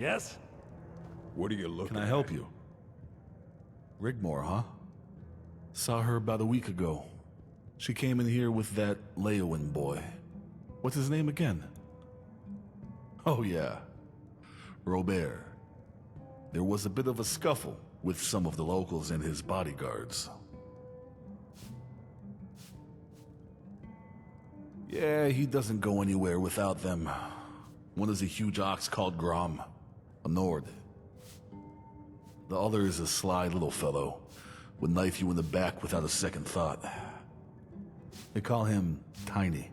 Yes? What are you looking Can I help you? Rigmor, huh? Saw her about a week ago. She came in here with that Leowin boy. What's his name again? Oh yeah, Robert. There was a bit of a scuffle with some of the locals and his bodyguards. Yeah, he doesn't go anywhere without them. One is a huge ox called Grom, a Nord. The other is a sly little fellow, would knife you in the back without a second thought. They call him Tiny.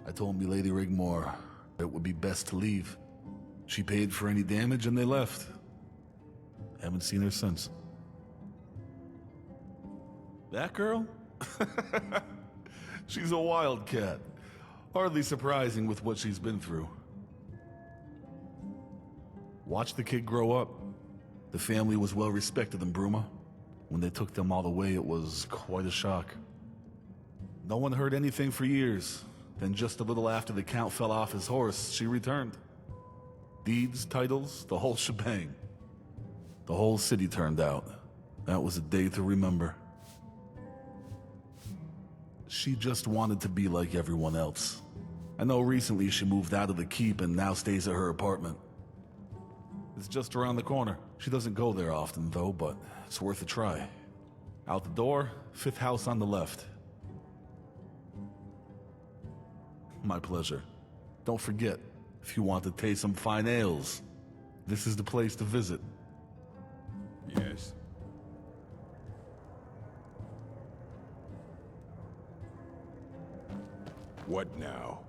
I told me Lady Rigmor it would be best to leave. She paid for any damage and they left. Haven't seen her since. That girl? She's a wildcat. Hardly surprising with what she's been through. Watch the kid grow up. The family was well respected in Bruma. When they took them all away, it was quite a shock. No one heard anything for years. Then just a little after the Count fell off his horse, she returned. Deeds, titles, the whole shebang. The whole city turned out. That was a day to remember. She just wanted to be like everyone else. I know recently she moved out of the keep and now stays at her apartment. It's just around the corner. She doesn't go there often though, but it's worth a try. Out the door, 5th house on the left. My pleasure. Don't forget, if you want to taste some fine ales, this is the place to visit. Yes. What now?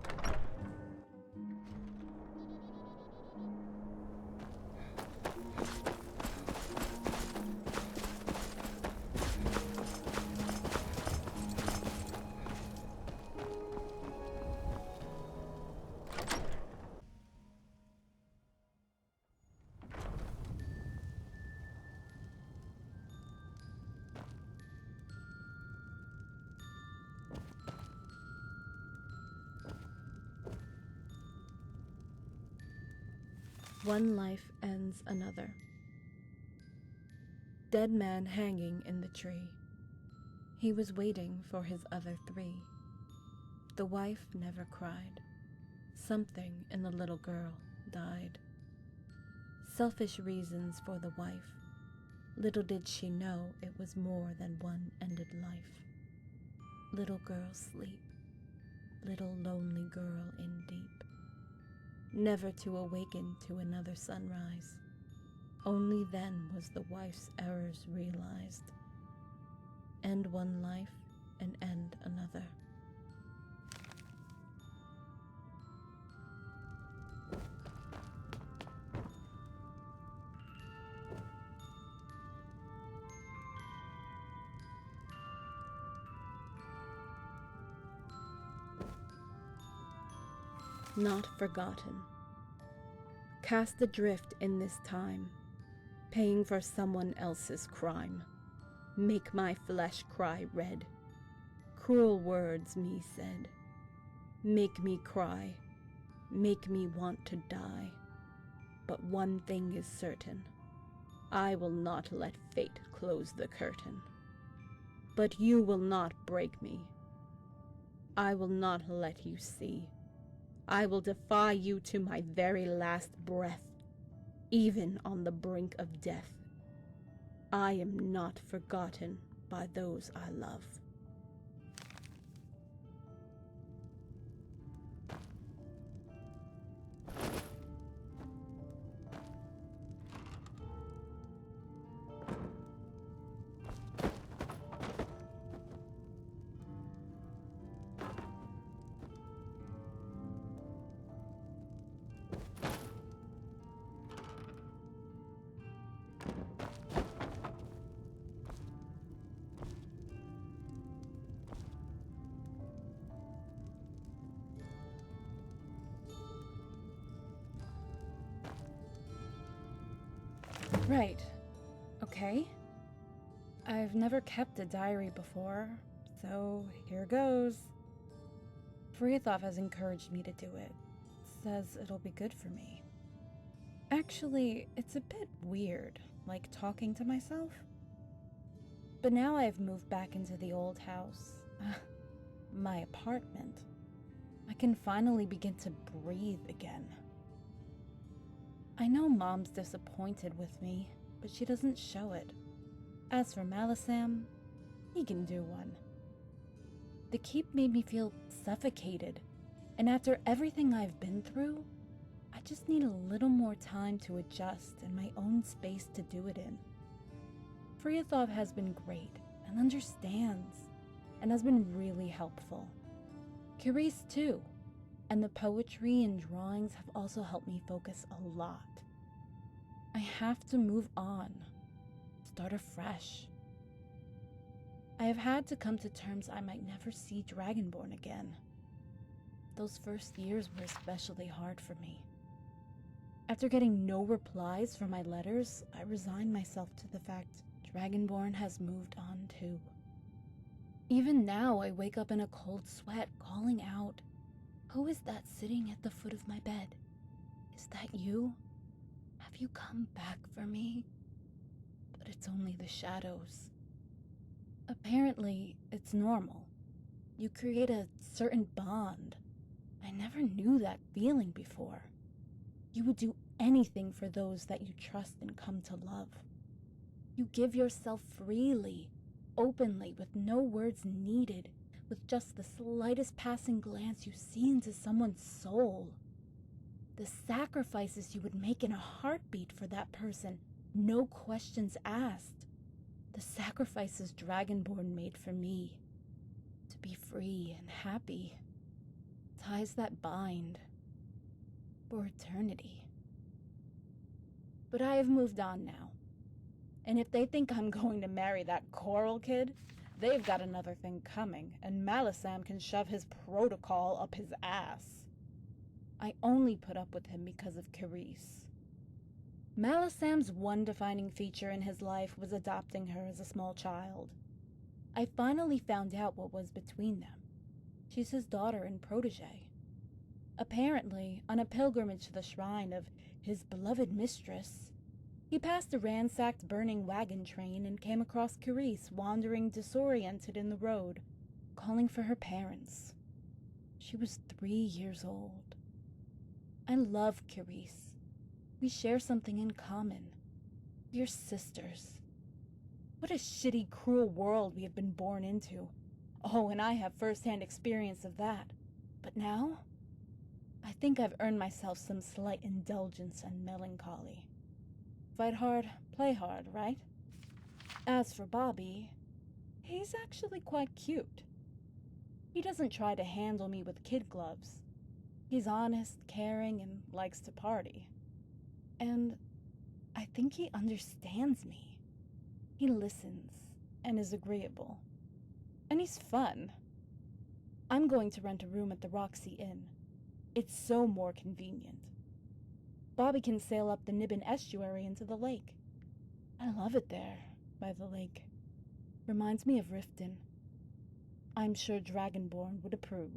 One life ends another. Dead man hanging in the tree. He was waiting for his other 3. The wife never cried. Something in the little girl died. Selfish reasons for the wife. Little did she know it was more than one ended life. Little girl sleep. Little lonely girl in deep. Never to awaken to another sunrise. Only then was the wife's errors realized. End one life and end another. Not forgotten. Cast adrift in this time, paying for someone else's crime. Make my flesh cry red. Cruel words me said. Make me cry, make me want to die. But one thing is certain, I will not let fate close the curtain. But you will not break me. I will not let you see. I will defy you to my very last breath, even on the brink of death. I am not forgotten by those I love. Right. Okay. I've never kept a diary before, so here goes. Frithov has encouraged me to do it. Says it'll be good for me. Actually, it's a bit weird, like talking to myself. But now I've moved back into the old house, my apartment. I can finally begin to breathe again. I know Mom's disappointed with me, but she doesn't show it. As for Malisam, he can do one. The keep made me feel suffocated, and after everything I've been through, I just need a little more time to adjust and my own space to do it in. Friathov has been great and understands, and has been really helpful. Carice too, and the poetry and drawings have also helped me focus a lot. I have to move on, start afresh. I have had to come to terms I might never see Dragonborn again. Those first years were especially hard for me. After getting no replies for my letters, I resigned myself to the fact Dragonborn has moved on too. Even now, I wake up in a cold sweat, calling out, "Who is that sitting at the foot of my bed? Is that you? Have you come back for me?" But it's only the shadows. Apparently, it's normal. You create a certain bond. I never knew that feeling before. You would do anything for those that you trust and come to love. You give yourself freely, openly, with no words needed, with just the slightest passing glance you see into someone's soul. The sacrifices you would make in a heartbeat for that person, no questions asked. The sacrifices Dragonborn made for me. To be free and happy. Ties that bind. For eternity. But I have moved on now. And if they think I'm going to marry that Coral kid, they've got another thing coming, and Malisam can shove his protocol up his ass. I only put up with him because of Carice. Malisam's one defining feature in his life was adopting her as a small child. I finally found out what was between them. She's his daughter and protege. Apparently, on a pilgrimage to the shrine of his beloved mistress, he passed a ransacked burning wagon train and came across Carice wandering disoriented in the road, calling for her parents. She was 3 years old. I love Carice. We share something in common. We're sisters. What a shitty, cruel world we have been born into. Oh, and I have first-hand experience of that. But now, I think I've earned myself some slight indulgence and melancholy. Fight hard, play hard, right? As for Bobby, he's actually quite cute. He doesn't try to handle me with kid gloves. He's honest, caring, and likes to party. And I think he understands me. He listens and is agreeable. And he's fun. I'm going to rent a room at the Roxy Inn. It's so more convenient. Bobby can sail up the Nibbin estuary into the lake. I love it there, by the lake. Reminds me of Riften. I'm sure Dragonborn would approve.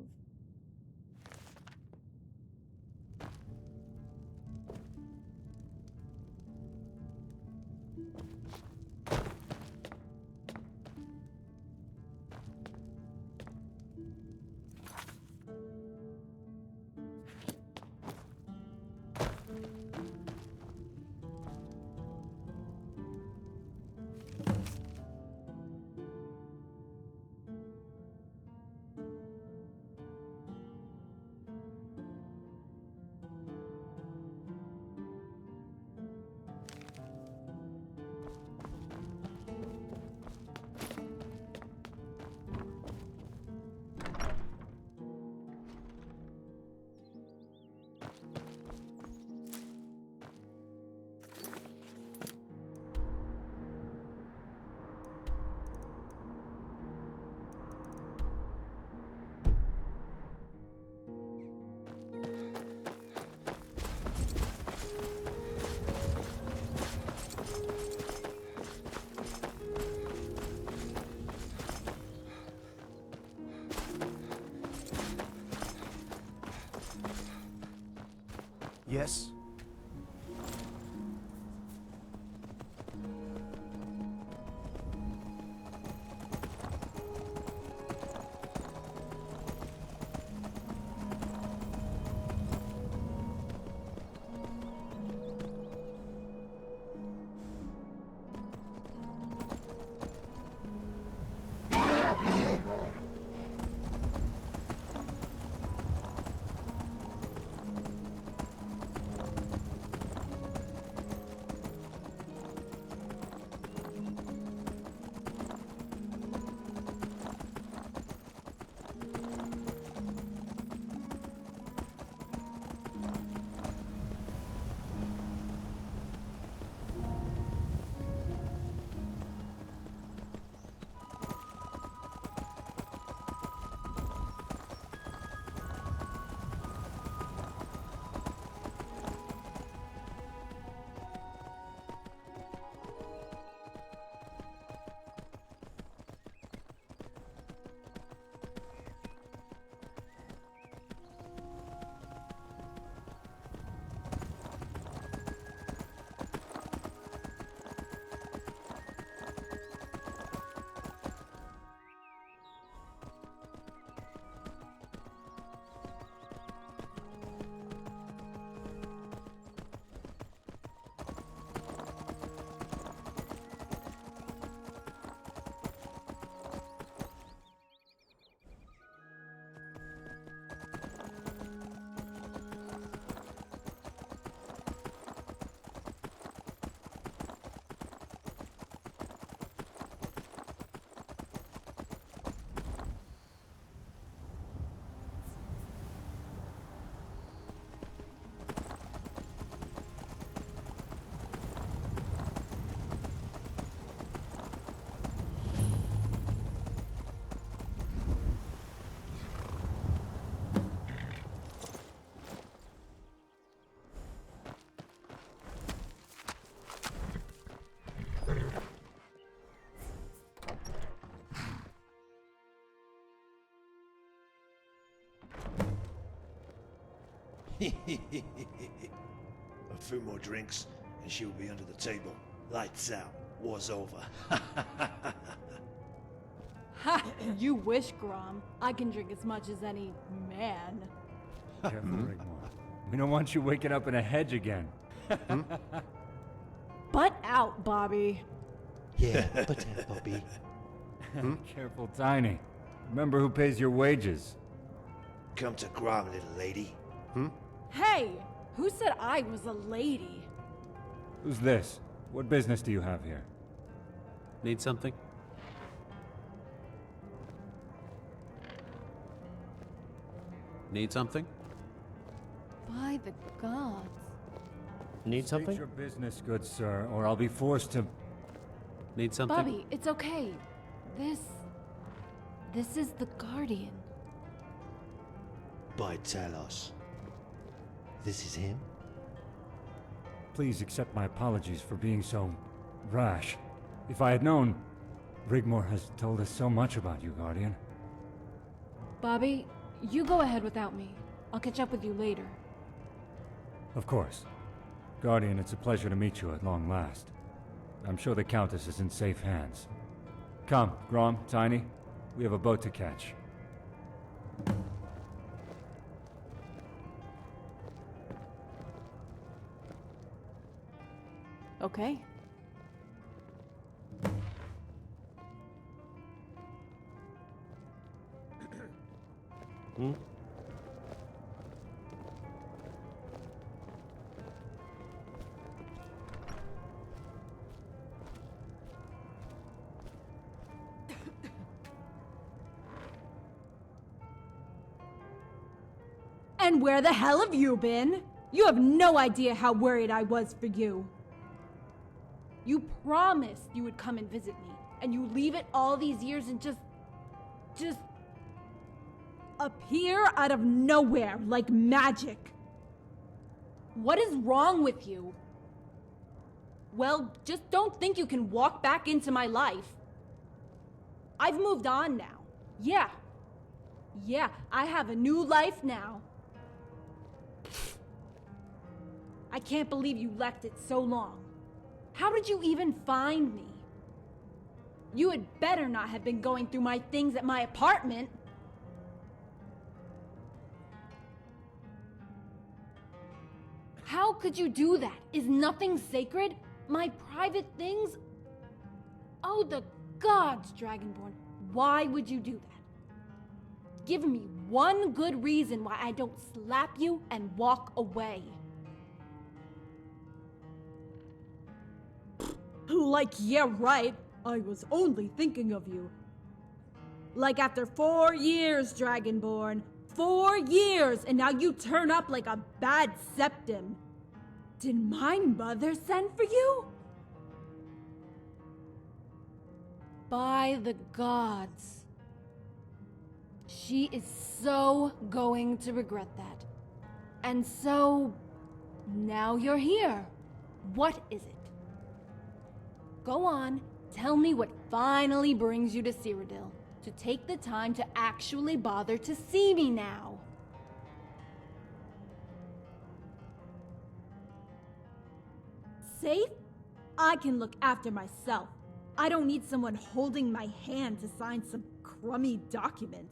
Yes? A few more drinks, and she will be under the table. Lights out. War's over. Ha! You wish, Grom. I can drink as much as any man. Careful, Rigmor. We don't want you waking up in a hedge again. Butt out, Bobby. Yeah, but Bobby. Careful, Tiny. Remember who pays your wages. Come to Grom, little lady. Hey! Who said I was a lady? Who's this? What business do you have here? Need something? Need something? By the gods. Need State something? your business, good sir, or I'll be forced to... Need something? Bobby, it's okay. This is the Guardian. By Talos. This is him? Please accept my apologies for being so rash. If I had known... Rigmor has told us so much about you, Guardian. Bobby, you go ahead without me. I'll catch up with you later. Of course. Guardian, it's a pleasure to meet you at long last. I'm sure the Countess is in safe hands. Come, Grom, Tiny. We have a boat to catch. Okay. And where the hell have you been? You have no idea how worried I was for you. You promised you would come and visit me, and you leave it all these years and just appear out of nowhere like magic. What is wrong with you? Well, just don't think you can walk back into my life. I've moved on now. Yeah, I have a new life now. I can't believe you left it so long. How did you even find me? You had better not have been going through my things at my apartment. How could you do that? Is nothing sacred? My private things? Oh, the gods, Dragonborn. Why would you do that? Give me one good reason why I don't slap you and walk away. Like, yeah, right. I was only thinking of you. Like after 4 years, Dragonborn. 4 years, and now you turn up like a bad septim. Did my mother send for you? By the gods. She is so going to regret that. And so, now you're here. What is it? Go on, tell me what finally brings you to Cyrodiil, to take the time to actually bother to see me now. Safe? I can look after myself. I don't need someone holding my hand to sign some crummy document.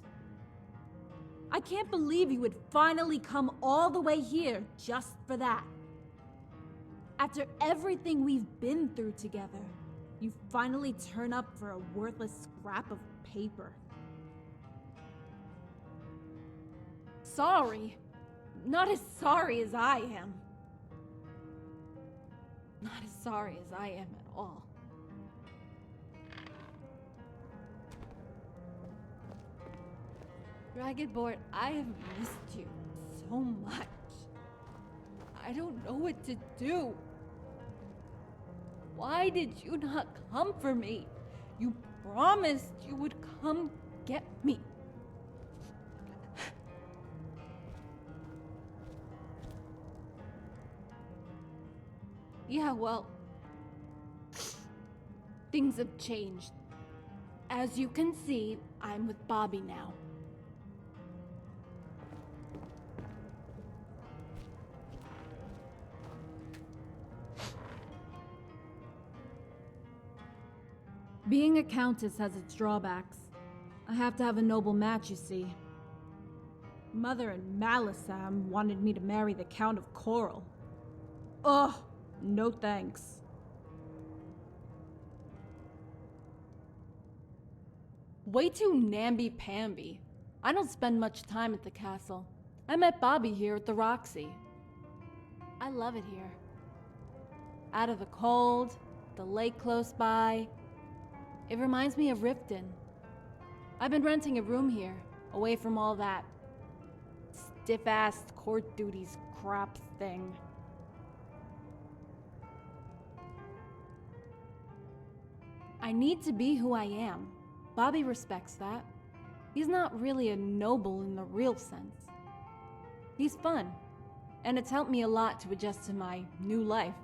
I can't believe you would finally come all the way here just for that. After everything we've been through together, you finally turn up for a worthless scrap of paper. Sorry. Not as sorry as I am. Not as sorry as I am at all. Dragonborn, I have missed you so much. I don't know what to do. Why did you not come for me? You promised you would come get me. Yeah, well, things have changed. As you can see, I'm with Bobby now. Being a countess has its drawbacks. I have to have a noble match, you see. Mother and Malisam wanted me to marry the Count of Coral. Ugh, no thanks. Way too namby-pamby. I don't spend much time at the castle. I met Bobby here at the Roxy. I love it here. Out of the cold, the lake close by. It reminds me of Riften. I've been renting a room here, away from all that stiff-ass court duties crap thing. I need to be who I am. Bobby respects that. He's not really a noble in the real sense. He's fun, and it's helped me a lot to adjust to my new life.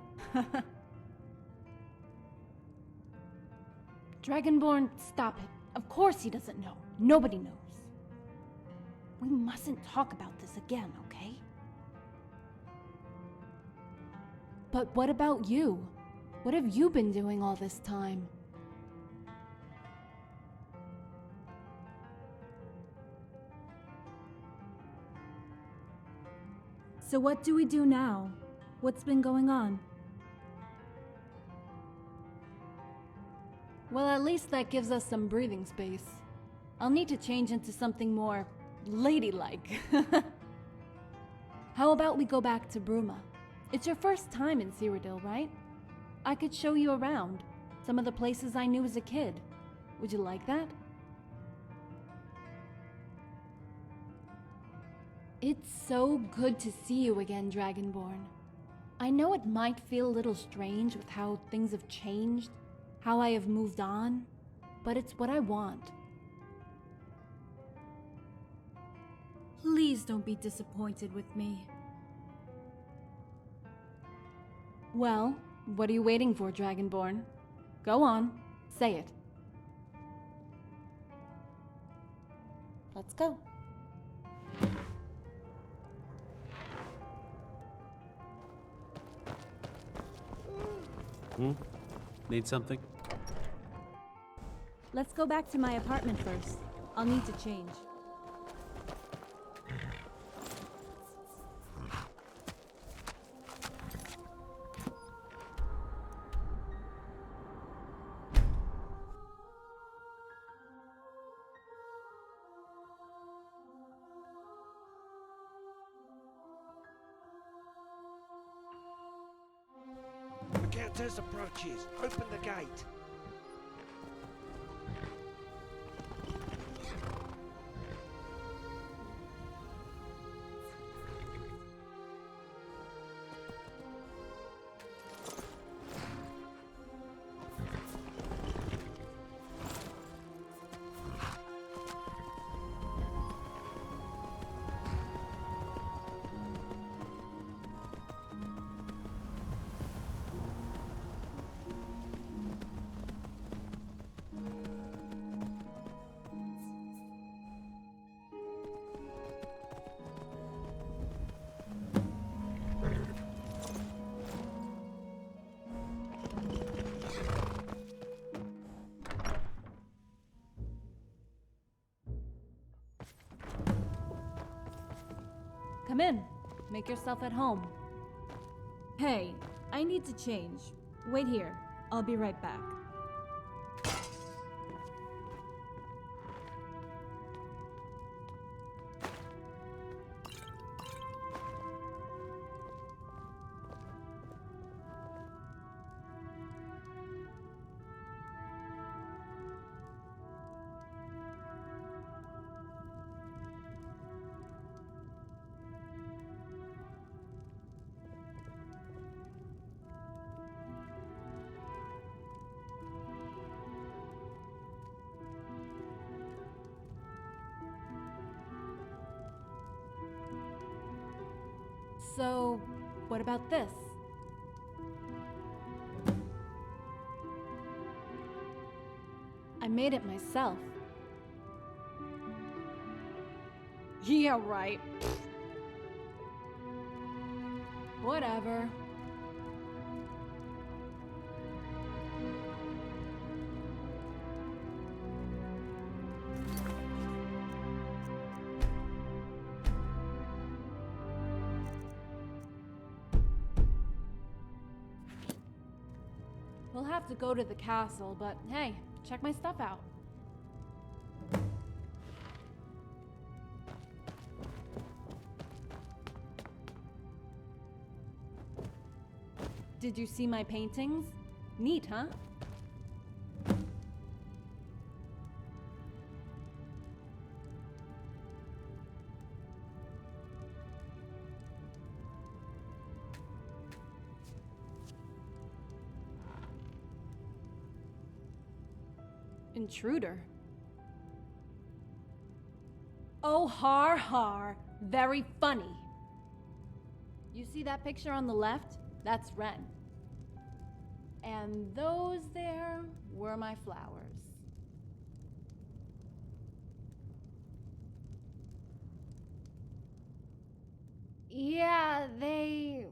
Dragonborn, stop it. Of course he doesn't know. Nobody knows. We mustn't talk about this again, okay? But what about you? What have you been doing all this time? So what do we do now? What's been going on? Well, at least that gives us some breathing space. I'll need to change into something more ladylike. How about we go back to Bruma? It's your first time in Cyrodiil, right? I could show you around, some of the places I knew as a kid. Would you like that? It's so good to see you again, Dragonborn. I know it might feel a little strange with how things have changed, how I have moved on, but it's what I want. Please don't be disappointed with me. Well, what are you waiting for, Dragonborn? Go on, say it. Let's go. Need something? Let's go back to my apartment first. I'll need to change. The Countess approaches. Open the gate. Come in. Make yourself at home. Hey, I need to change. Wait here. I'll be right back. So, what about this? I made it myself. Yeah, right. Whatever. We'll have to go to the castle, but hey, check my stuff out. Did you see my paintings? Neat, huh? Intruder. Oh, har har. Very funny. You see that picture on the left? That's Ren. And those there were my flowers. Yeah, they...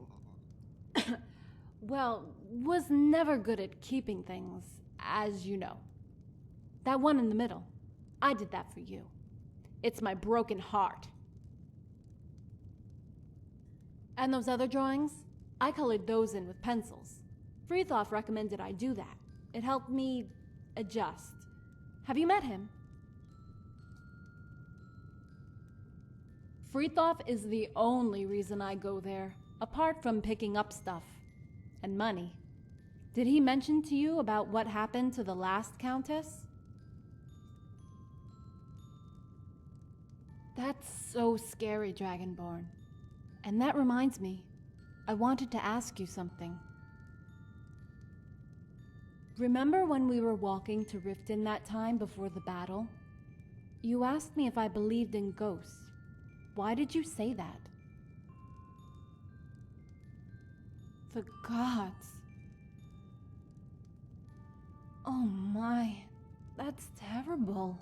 well, was never good at keeping things, as you know. That one in the middle, I did that for you. It's my broken heart. And those other drawings, I colored those in with pencils. Frithjof recommended I do that. It helped me adjust. Have you met him? Frithjof is the only reason I go there, apart from picking up stuff. And money. Did he mention to you about what happened to the last countess? That's so scary, Dragonborn. And that reminds me, I wanted to ask you something. Remember when we were walking to Riften that time before the battle? You asked me if I believed in ghosts. Why did you say that? The gods. Oh my, that's terrible.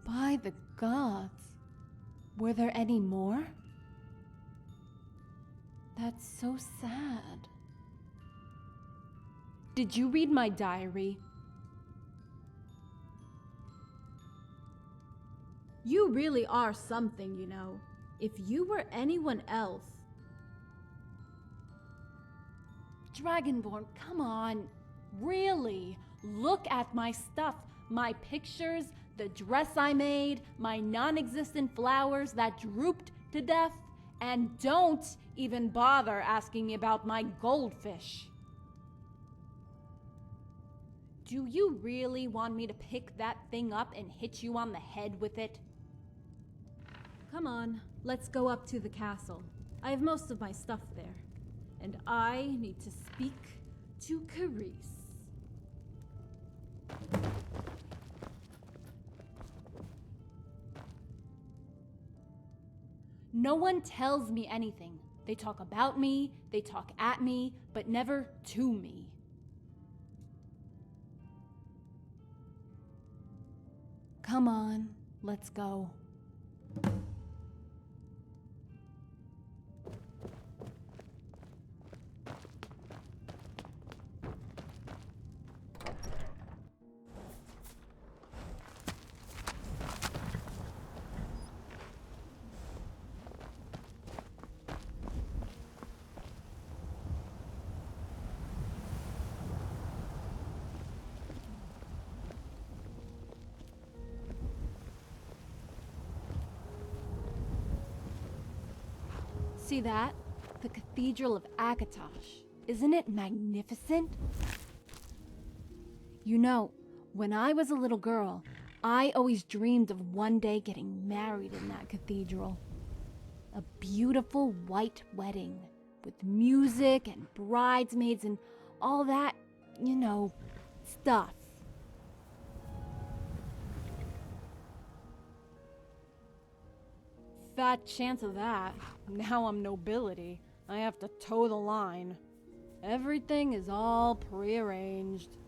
By the gods. Were there any more? That's so sad. Did you read my diary? You really are something, you know. If you were anyone else... Dragonborn, come on. Really? Look at my stuff. My pictures, the dress I made, my non-existent flowers that drooped to death, and don't even bother asking me about my goldfish. Do you really want me to pick that thing up and hit you on the head with it? Come on, let's go up to the castle. I have most of my stuff there, and I need to speak to Carice. No one tells me anything. They talk about me, they talk at me, but never to me. Come on, let's go. See that? The Cathedral of Akatosh. Isn't it magnificent? You know, when I was a little girl, I always dreamed of one day getting married in that cathedral. A beautiful white wedding with music and bridesmaids and all that, you know, stuff. Fat chance of that. Now I'm nobility. I have to toe the line. Everything is all prearranged.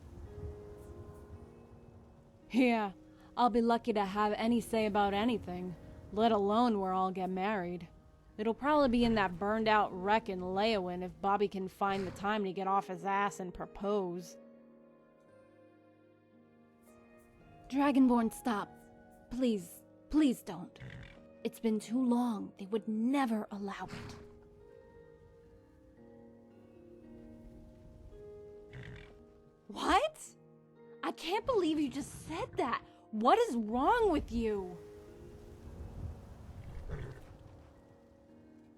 Yeah, I'll be lucky to have any say about anything, let alone where I'll get married. It'll probably be in that burned out wreck in Leowyn if Bobby can find the time to get off his ass and propose. Dragonborn, stop. Please, please don't. It's been too long. They would never allow it. can't believe you just said that. What is wrong with you?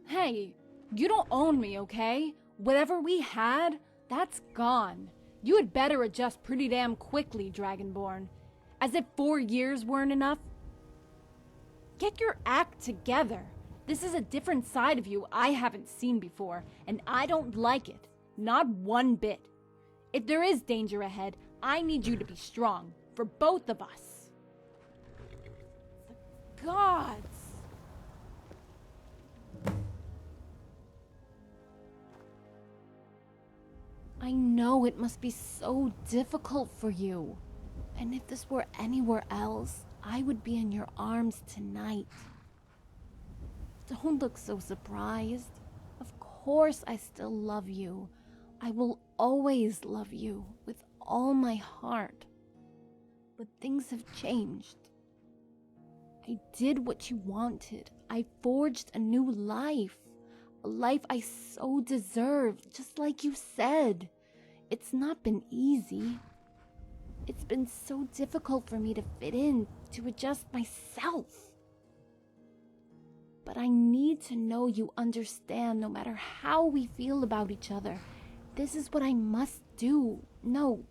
Hey, you don't own me, okay? Whatever we had, that's gone. You had better adjust pretty damn quickly, Dragonborn. As if 4 years weren't enough. Get your act together. This is a different side of you I haven't seen before, and I don't like it. Not one bit. If there is danger ahead, I need you to be strong, for both of us. The gods! I know it must be so difficult for you. And if this were anywhere else, I would be in your arms tonight. Don't look so surprised. Of course I still love you. I will always love you with all my heart. But things have changed. I did what you wanted. I forged a new life. A life I so deserved, just like you said. It's not been easy. It's been so difficult for me to fit in, to adjust myself. But I need to know you understand no matter how we feel about each other. This is what I must do. No,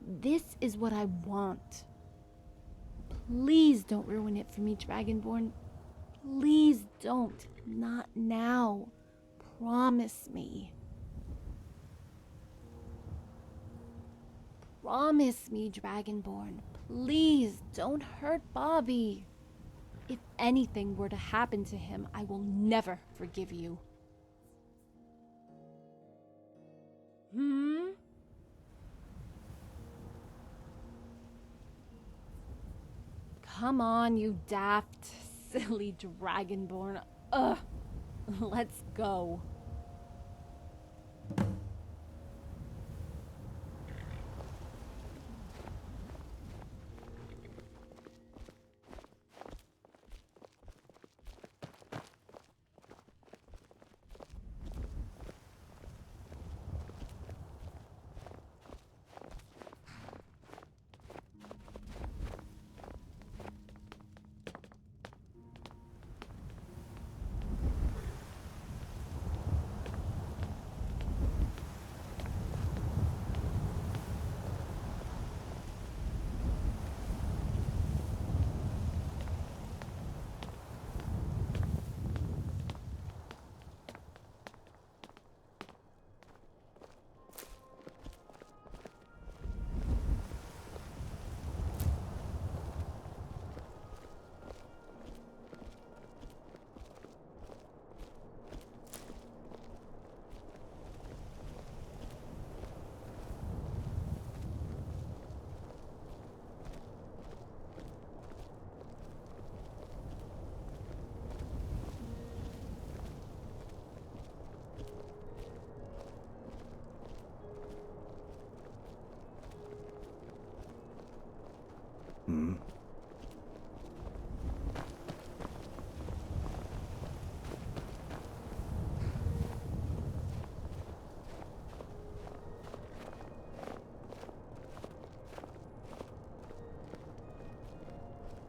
this is what I want. Please don't ruin it for me, Dragonborn. Please don't. Not now. Promise me. Promise me, Dragonborn. Please don't hurt Bobby. If anything were to happen to him, I will never forgive you. Come on, you daft, silly Dragonborn. Ugh. Let's go.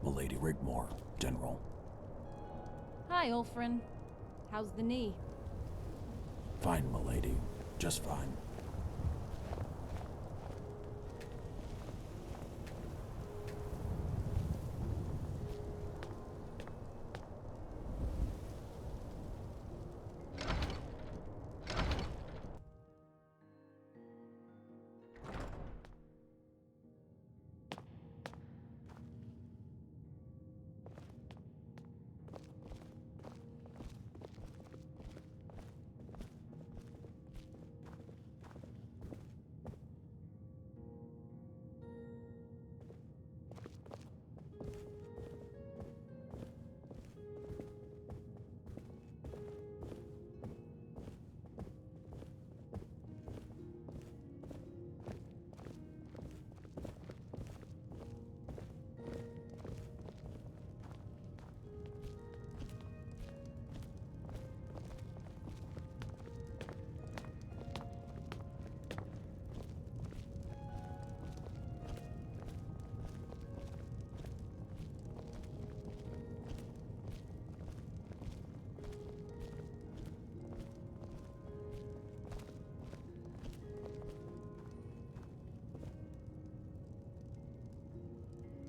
Milady Rigmor, General. Hi, Ulfrin. How's the knee? Fine, milady. Just fine.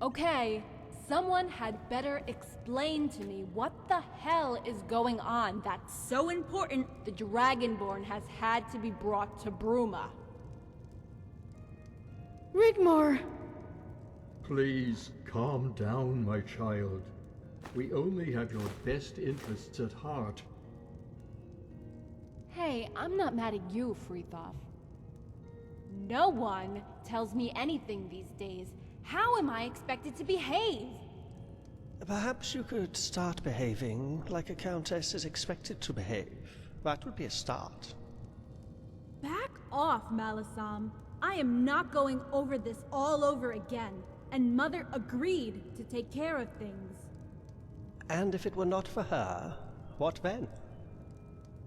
Okay, someone had better explain to me what the hell is going on that's so important the Dragonborn has had to be brought to Bruma. Rigmor! Please, calm down, my child. We only have your best interests at heart. Hey, I'm not mad at you, Frithov. No one tells me anything these days. How am I expected to behave? Perhaps you could start behaving like a countess is expected to behave. That would be a start. Back off, Malasam. I am not going over this all over again, and Mother agreed to take care of things. And if it were not for her, what then?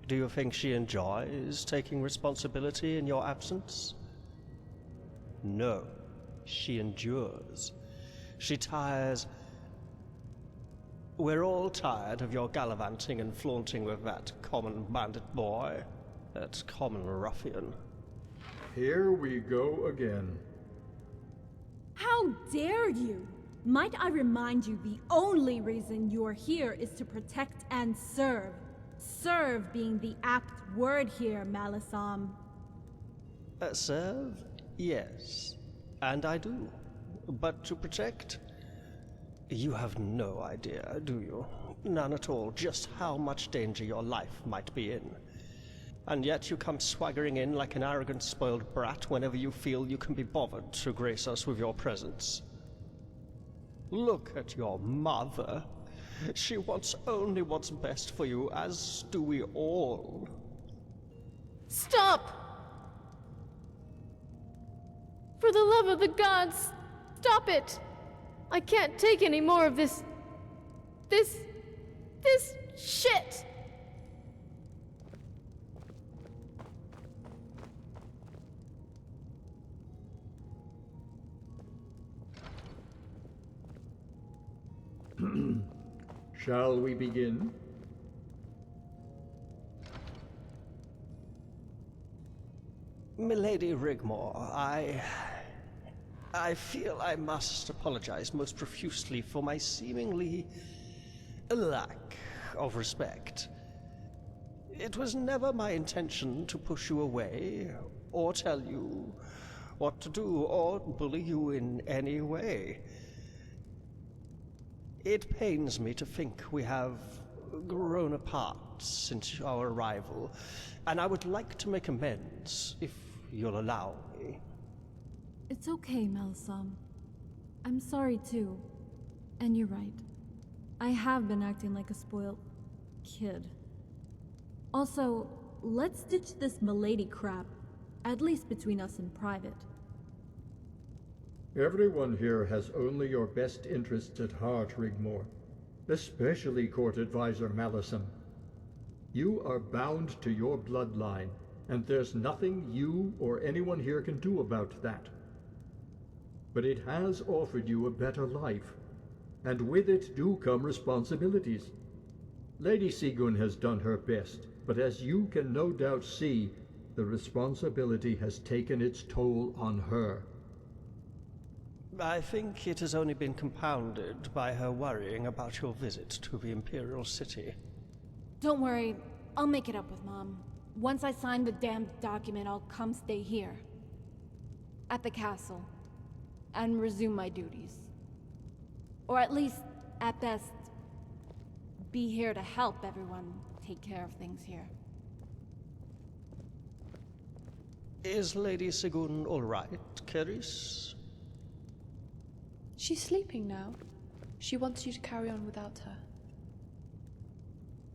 Do you think she enjoys taking responsibility in your absence? No, she endures. She tires. We're all tired of your gallivanting and flaunting with that common bandit boy, that common ruffian. Here we go again. How dare you! Might I remind you the only reason you're here is to protect and serve. Serve being the apt word here, Malasam. Serve? Yes. And I do. But to protect? You have no idea, do you? None at all, just how much danger your life might be in. And yet you come swaggering in like an arrogant, spoiled brat whenever you feel you can be bothered to grace us with your presence. Look at your mother. She wants only what's best for you, as do we all. Stop! For the love of the gods, stop it! I can't take any more of this shit! Shall we begin? Milady Rigmor, I feel I must apologize most profusely for my seemingly lack of respect. It was never my intention to push you away, or tell you what to do, or bully you in any way. It pains me to think we have grown apart since our arrival, and I would like to make amends, if you'll allow me. It's okay, Malasam. I'm sorry too. And you're right. I have been acting like a spoiled kid. Also, let's ditch this milady crap, at least between us in private. Everyone here has only your best interests at heart, Rigmor. Especially Court Advisor Malasam. You are bound to your bloodline, and there's nothing you or anyone here can do about that. But it has offered you a better life, and with it do come responsibilities. Lady Sigun has done her best, but as you can no doubt see, the responsibility has taken its toll on her. I think it has only been compounded by her worrying about your visit to the Imperial City. Don't worry, I'll make it up with Mom. Once I sign the damned document, I'll come stay here. At the castle. And resume my duties. Or at least, at best, be here to help everyone take care of things here. Is Lady Sigun all right, Keris? She's sleeping now. She wants you to carry on without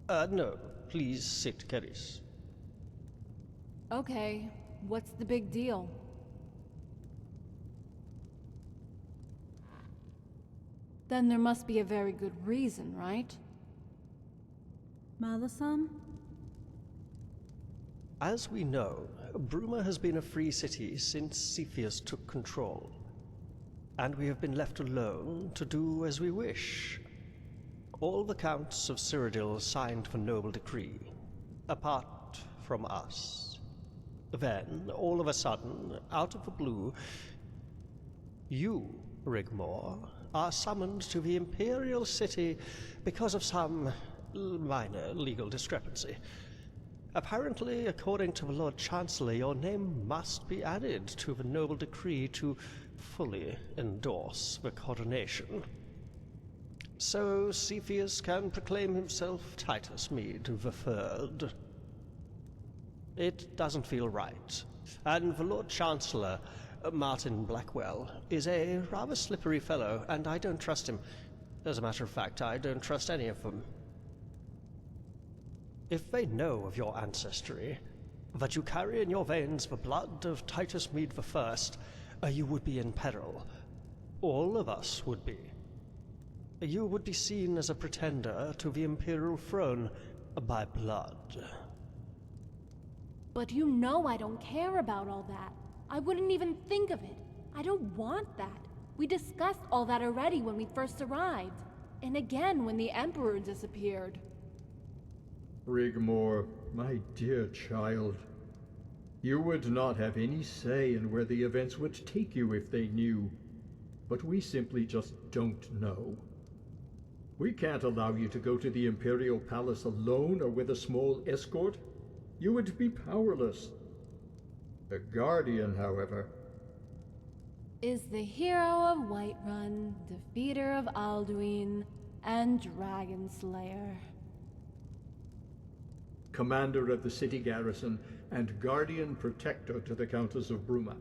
her. No. Please sit, Keris. Okay, what's the big deal? Then there must be a very good reason, right? Malasam? As we know, Bruma has been a free city since Cepheus took control. And we have been left alone to do as we wish. All the counts of Cyrodiil signed the noble decree, apart from us. Then, all of a sudden, out of the blue, you, Rigmor, are summoned to the Imperial City because of some minor legal discrepancy. Apparently, according to the Lord Chancellor, your name must be added to the noble decree to fully endorse the coronation. So Cepheus can proclaim himself Titus Mede the Third. It doesn't feel right, and the Lord Chancellor, Martin Blackwell, is a rather slippery fellow, and I don't trust him. As a matter of fact, I don't trust any of them. If they know of your ancestry, that you carry in your veins the blood of Titus Mede the First, you would be in peril. All of us would be. You would be seen as a pretender to the imperial throne by blood. But you know I don't care about all that. I wouldn't even think of it. I don't want that. We discussed all that already when we first arrived. And again when the Emperor disappeared. Rigmor, my dear child, you would not have any say in where the events would take you if they knew. But we simply just don't know. We can't allow you to go to the Imperial Palace alone or with a small escort. You would be powerless. The Guardian, however, is the hero of Whiterun, defeater of Alduin, and Dragon Slayer. Commander of the city garrison and Guardian Protector to the Countess of Bruma.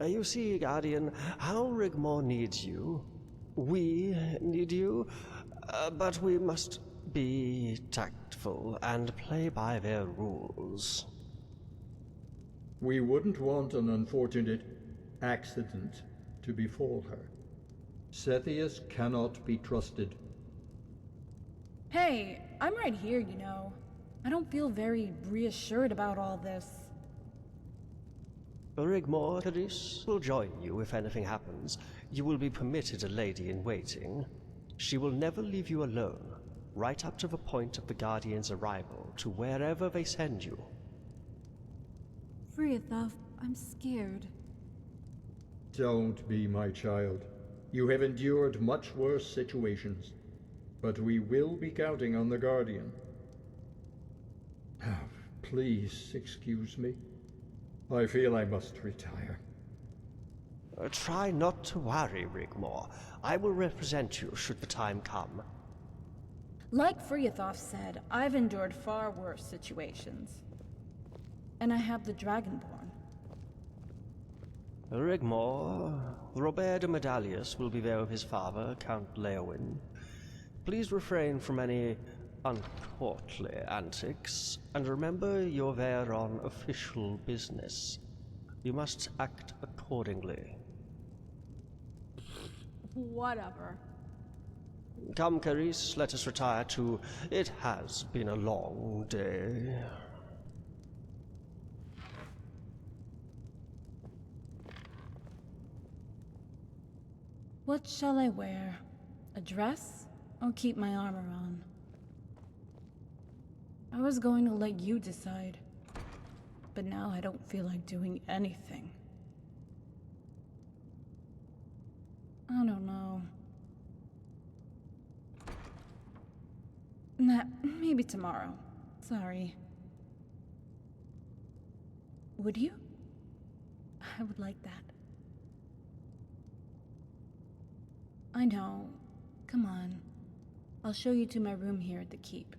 You see, Guardian, how Rigmor needs you. We need you, but we must be tactful and play by their rules. We wouldn't want an unfortunate accident to befall her. Cepheus cannot be trusted. Hey, I'm right here, you know. I don't feel very reassured about all this. Rigmor, Carice will join you if anything happens. You will be permitted a lady-in-waiting. She will never leave you alone, right up to the point of the Guardian's arrival, to wherever they send you. Friathoth, I'm scared. Don't be, my child. You have endured much worse situations, but we will be counting on the Guardian. Please excuse me. I feel I must retire. Try not to worry, Rigmor. I will represent you should the time come. Like Friathoth said, I've endured far worse situations. And I have the Dragonborn. Rigmor, Robert de Medallius will be there with his father, Count Leowin. Please refrain from any uncourtly antics, and remember you're there on official business. You must act accordingly. Whatever. Come, Carice, let us retire too. It has been a long day. What shall I wear? A dress? Or keep my armor on? I was going to let you decide. But now I don't feel like doing anything. I don't know. Nah, maybe tomorrow. Sorry. Would you? I would like that. I know. Come on. I'll show you to my room here at the keep.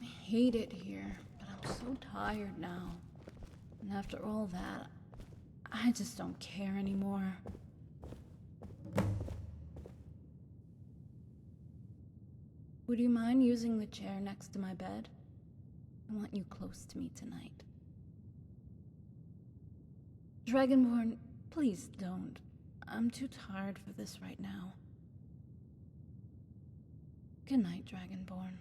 I hate it here, but I'm so tired now. And after all that, I just don't care anymore. Would you mind using the chair next to my bed? I want you close to me tonight. Dragonborn, please don't. I'm too tired for this right now. Good night, Dragonborn.